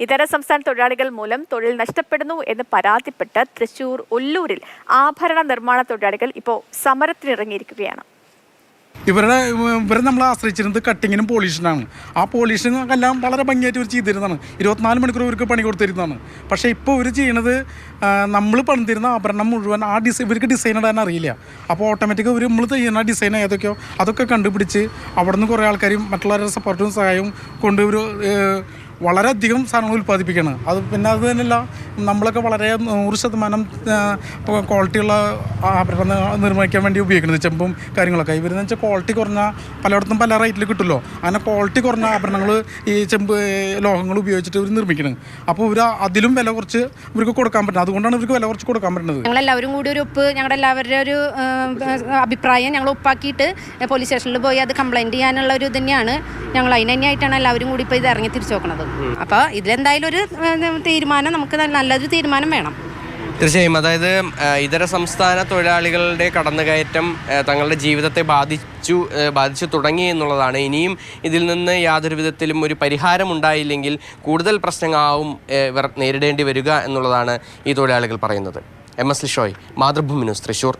ഇതര സംസ്ഥാന തൊഴിലാളികൾ മൂലം തൊഴിൽ നഷ്ടപ്പെടുന്നു എന്ന് പരാതിപ്പെട്ട് തൃശൂർ ഒല്ലൂരിൽ ആഭരണ നിർമ്മാണ തൊഴിലാളികൾ ഇപ്പോൾ സമരത്തിനിറങ്ങിയിരിക്കുകയാണ്. ഇവരെ നമ്മൾ ആശ്രയിച്ചിരുന്നത് കട്ടിങ്ങിനും പോളിഷിനാണ്. ആ പോളിഷിനും എല്ലാം വളരെ ഭംഗിയായിട്ട് ഇവർ ചെയ്തിരുന്നതാണ്. 24 മണിക്കൂർ ഇവർക്ക് പണി കൊടുത്തിരുന്നതാണ്. പക്ഷേ ഇപ്പോൾ ഇവർ ചെയ്യണത് നമ്മൾ പണിതിരുന്ന ആഭരണം മുഴുവൻ ഇവർക്ക് ഡിസൈൻ ഇടാൻ അറിയില്ല. അപ്പോൾ ഓട്ടോമാറ്റിക് നമ്മൾ ചെയ്യുന്ന ഡിസൈൻ ഏതൊക്കെയോ അതൊക്കെ കണ്ടുപിടിച്ച് അവിടെ നിന്ന് കുറേ ആൾക്കാരും മറ്റുള്ളവരുടെ സപ്പോർട്ടും സഹായവും കൊണ്ട് ഒരു വളരെയധികം സാധനങ്ങൾ ഉൽപ്പാദിപ്പിക്കുകയാണ്. അത് പിന്നെ അത് തന്നെയല്ല, നമ്മളൊക്കെ വളരെ 100% ക്വാളിറ്റിയുള്ള ആഭരണം നിർമ്മിക്കാൻ വേണ്ടി ഉപയോഗിക്കുന്നത് ചെമ്പും കാര്യങ്ങളൊക്കെ. ഇവരെന്ന് വെച്ചാൽ ക്വാളിറ്റി കുറഞ്ഞ പലയിടത്തും പല റേറ്റിൽ കിട്ടുമല്ലോ, അങ്ങനെ ക്വാളിറ്റി കുറഞ്ഞ ആഭരണങ്ങൾ ഈ ചെമ്പ് ലോഹങ്ങൾ ഉപയോഗിച്ചിട്ട് ഇവർ നിർമ്മിക്കുന്നത്. അപ്പോൾ ഇവർ അതിലും വില കുറച്ച് ഇവർക്ക് കൊടുക്കാൻ പറ്റുന്നത്. അതുകൊണ്ടാണ് ഇവർക്ക് വില കുറച്ച് കൊടുക്കാൻ പറ്റുന്നത്. ഞങ്ങളെല്ലാവരും കൂടി ഒരു ഒപ്പ്, ഞങ്ങളുടെ എല്ലാവരുടെ ഒരു അഭിപ്രായം ഞങ്ങൾ ഒപ്പാക്കിയിട്ട് പോലീസ് സ്റ്റേഷനിൽ പോയി അത് കംപ്ലൈൻറ്റ് ചെയ്യാനുള്ള ഒരു തന്നെയാണ്. ഞങ്ങൾ അതിനായിട്ടാണ് എല്ലാവരും കൂടി ഇപ്പോൾ ഇത് ഇറങ്ങി തിരിച്ചു നോക്കുന്നത്. അപ്പോൾ ഇതിലെന്തായാലും ഒരു തീരുമാനം, നമുക്ക് നല്ലൊരു തീരുമാനം വേണം. തീർച്ചയായും. അതായത് ഇതര സംസ്ഥാന തൊഴിലാളികളുടെ കടന്നുകയറ്റം തങ്ങളുടെ ജീവിതത്തെ ബാധിച്ചു തുടങ്ങി എന്നുള്ളതാണ്. ഇനിയും ഇതിൽ നിന്ന് യാതൊരു വിധത്തിലും ഒരു പരിഹാരം ഉണ്ടായില്ലെങ്കിൽ കൂടുതൽ പ്രശ്നങ്ങളാവും ഇവർ നേരിടേണ്ടി വരിക എന്നുള്ളതാണ് ഈ തൊഴിലാളികൾ പറയുന്നത്. MS Lishoy, Mathrubhumi news, Thrissur.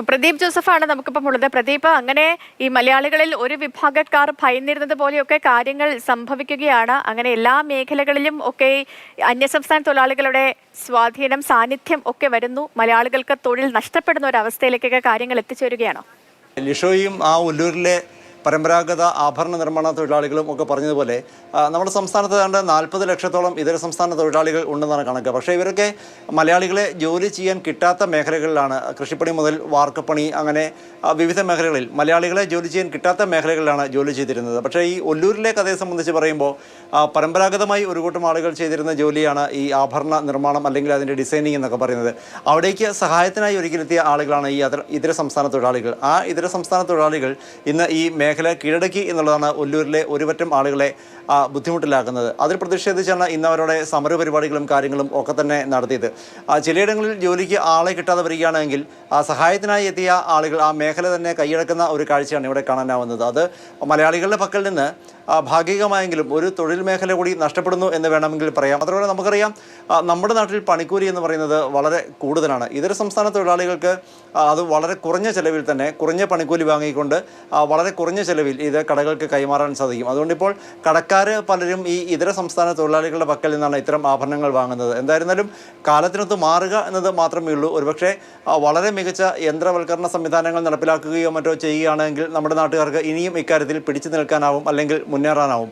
പ്രദീപ് ജോസഫാണ് നമുക്കിപ്പം ഉള്ളത്. പ്രദീപ്, അങ്ങനെ ഈ മലയാളികളിൽ ഒരു വിഭാഗക്കാർ ഭയന്നിരുന്നത് പോലെയൊക്കെ കാര്യങ്ങൾ സംഭവിക്കുകയാണ്. അങ്ങനെ എല്ലാ മേഖലകളിലും ഒക്കെ അന്യസംസ്ഥാന തൊഴിലാളികളുടെ സ്വാധീനം, സാന്നിധ്യം ഒക്കെ വരുന്നു. മലയാളികൾക്ക് തൊഴിൽ നഷ്ടപ്പെടുന്ന ഒരു അവസ്ഥയിലേക്കൊക്കെ കാര്യങ്ങൾ എത്തിച്ചേരുകയാണോ? ലിഷോയും ആ ഒല്ലൂരിലെ പരമ്പരാഗത ആഭരണ നിർമ്മാണ തൊഴിലാളികളും ഒക്കെ പറഞ്ഞതുപോലെ നമ്മുടെ സംസ്ഥാനത്ത് ഏതാണ്ട് 40 ലക്ഷത്തോളം ഇതര സംസ്ഥാന തൊഴിലാളികൾ ഉണ്ടെന്നാണ് കണക്ക്. പക്ഷേ ഇവരൊക്കെ മലയാളികളെ ജോലി ചെയ്യാൻ കിട്ടാത്ത മേഖലകളിലാണ്. കൃഷിപ്പണി മുതൽ വാർക്കപ്പണി, അങ്ങനെ വിവിധ മേഖലകളിൽ മലയാളികളെ ജോലി ചെയ്യാൻ കിട്ടാത്ത മേഖലകളിലാണ് ജോലി ചെയ്തിരുന്നത്. പക്ഷേ ഈ ഒല്ലൂരിലെ കഥയെ സംബന്ധിച്ച് പറയുമ്പോൾ പരമ്പരാഗതമായി ഒരു കൂട്ടം ആളുകൾ ചെയ്തിരുന്ന ജോലിയാണ് ഈ ആഭരണ നിർമ്മാണം അല്ലെങ്കിൽ അതിൻ്റെ ഡിസൈനിങ് എന്നൊക്കെ പറയുന്നത്. അവിടേക്ക് സഹായത്തിനായി ഒരിക്കലെത്തിയ ആളുകളാണ് ഈ ഇതര സംസ്ഥാന തൊഴിലാളികൾ. ആ ഇതര സംസ്ഥാന തൊഴിലാളികൾ ഇന്ന് ഈ മേഖല കീഴടക്കി എന്നുള്ളതാണ് ഒല്ലൂരിലെ ഒരുപറ്റം ആളുകളെ ബുദ്ധിമുട്ടിലാക്കുന്നത്. അതിൽ പ്രതിഷേധിച്ചാണ് ഇന്ന് അവരുടെ സമരപരിപാടികളും കാര്യങ്ങളും ഒക്കെ തന്നെ നടത്തിയത്. ചിലയിടങ്ങളിൽ ജോലിക്ക് ആളെ കിട്ടാതെ വരികയാണെങ്കിൽ സഹായത്തിനായി എത്തിയ ആളുകൾ ആ മേഖല തന്നെ കൈയടക്കുന്ന ഒരു കാഴ്ചയാണ് ഇവിടെ കാണാനാവുന്നത്. അത് മലയാളികളുടെ പക്കൽ നിന്ന് ഭാഗികമായെങ്കിലും ഒരു തൊഴിൽ മേഖല കൂടി നഷ്ടപ്പെടുന്നു എന്ന് വേണമെങ്കിൽ പറയാം. അതുപോലെ നമുക്കറിയാം, നമ്മുടെ നാട്ടിൽ പണിക്കൂലി എന്ന് പറയുന്നത് വളരെ കൂടുതലാണ്. ഇതര സംസ്ഥാന തൊഴിലാളികൾക്ക് അത് വളരെ കുറഞ്ഞ ചെലവിൽ തന്നെ കുറഞ്ഞ പണിക്കൂലി വാങ്ങിക്കൊണ്ട് വളരെ കുറഞ്ഞ ചെലവിൽ ഇത് കടകൾക്ക് കൈമാറാൻ സാധിക്കും. അതുകൊണ്ടിപ്പോൾ കടക്കാർ പലരും ഈ ഇതര സംസ്ഥാന തൊഴിലാളികളുടെ പക്കൽ നിന്നാണ് ഇത്തരം ആഭരണങ്ങൾ വാങ്ങുന്നത്. എന്തായിരുന്നാലും കാലത്തിനൊത്ത് മാറുക എന്നത് മാത്രമേ ഉള്ളൂ. ഒരുപക്ഷെ വളരെ മികച്ച യന്ത്രവൽക്കരണ സംവിധാനങ്ങൾ നടപ്പിലാക്കുകയോ മറ്റോ ചെയ്യുകയാണെങ്കിൽ നമ്മുടെ നാട്ടുകാർക്ക് ഇനിയും ഇക്കാര്യത്തിൽ പിടിച്ചു നിൽക്കാനാവും, അല്ലെങ്കിൽ മുന്നേറാനാവും.